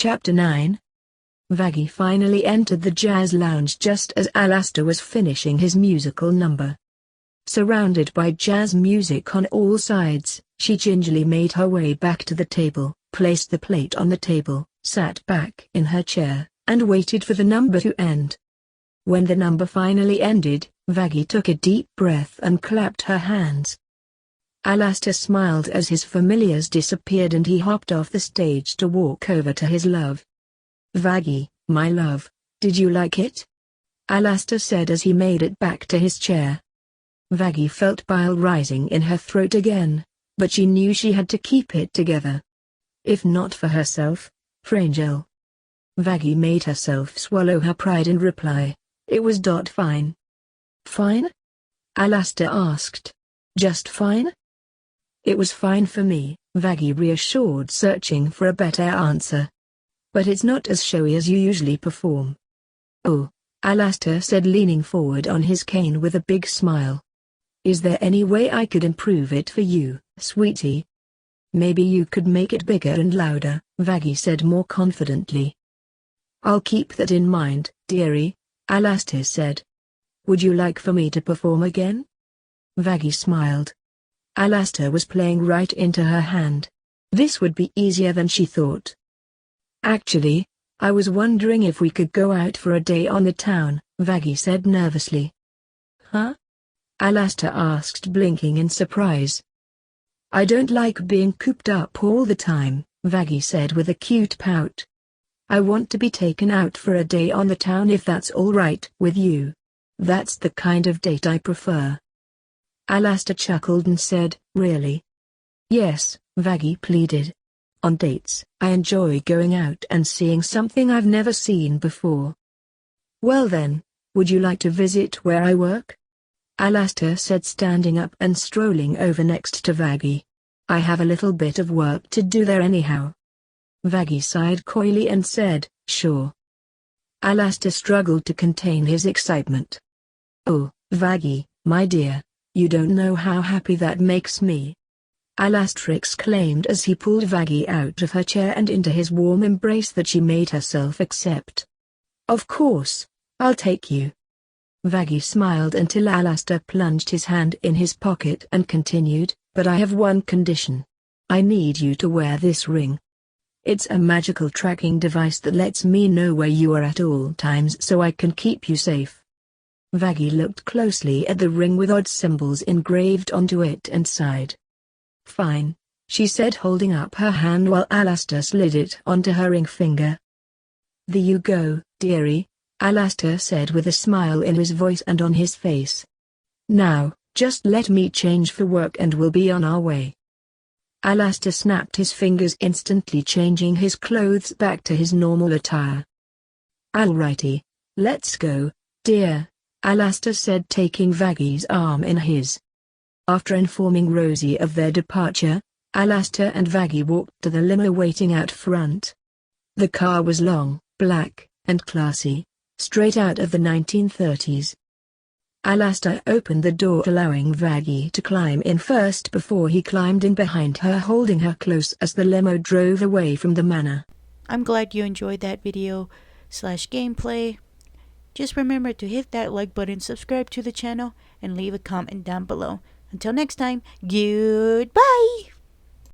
Chapter 9. Vaggie finally entered the jazz lounge just as Alastor was finishing his musical number. Surrounded by jazz music on all sides, she gingerly made her way back to the table, placed the plate on the table, sat back in her chair, and waited for the number to end. When the number finally ended, Vaggie took a deep breath and clapped her hands. Alastor smiled as his familiars disappeared and he hopped off the stage to walk over to his love. "Vaggie, my love, did you like it?" Alastor said as he made it back to his chair. Vaggie felt bile rising in her throat again, but she knew she had to keep it together. If not for herself, for Angel. Vaggie made herself swallow her pride and reply, "It was fine." "Fine?" Alastor asked. "Just fine?" "It was fine for me," Vaggie reassured, searching for a better answer. "But it's not as showy as you usually perform." "Oh," Alastor said, leaning forward on his cane with a big smile. "Is there any way I could improve it for you, sweetie?" "Maybe you could make it bigger and louder," Vaggie said more confidently. "I'll keep that in mind, dearie," Alastor said. "Would you like for me to perform again?" Vaggie smiled. Alastor was playing right into her hand. This would be easier than she thought. "Actually, I was wondering if we could go out for a day on the town," Vaggie said nervously. "Huh?" Alastor asked, blinking in surprise. "I don't like being cooped up all the time," Vaggie said with a cute pout. "I want to be taken out for a day on the town if that's all right with you. That's the kind of date I prefer." Alastor chuckled and said, "Really?" "Yes," Vaggie pleaded. "On dates, I enjoy going out and seeing something I've never seen before." "Well then, would you like to visit where I work?" Alastor said, standing up and strolling over next to Vaggie. "I have a little bit of work to do there anyhow." Vaggie sighed coyly and said, "Sure." Alastor struggled to contain his excitement. "Oh, Vaggie, my dear, you don't know how happy that makes me," Alastor exclaimed as he pulled Vaggie out of her chair and into his warm embrace that she made herself accept. "Of course, I'll take you." Vaggie smiled until Alastor plunged his hand in his pocket and continued, "But I have one condition. I need you to wear this ring. It's a magical tracking device that lets me know where you are at all times so I can keep you safe." Vaggie looked closely at the ring with odd symbols engraved onto it and sighed. "Fine," she said, holding up her hand while Alastor slid it onto her ring finger. "There you go, dearie," Alastor said with a smile in his voice and on his face. "Now, just let me change for work and we'll be on our way." Alastor snapped his fingers, instantly changing his clothes back to his normal attire. "Alrighty, let's go, dear," Alastor said, taking Vaggie's arm in his. After informing Rosie of their departure, Alastor and Vaggie walked to the limo waiting out front. The car was long, black, and classy, straight out of the 1930s. Alastor opened the door, allowing Vaggie to climb in first before he climbed in behind her, holding her close as the limo drove away from the manor. I'm glad you enjoyed that video/gameplay. Just remember to hit that like button, subscribe to the channel, and leave a comment down below. Until next time, goodbye!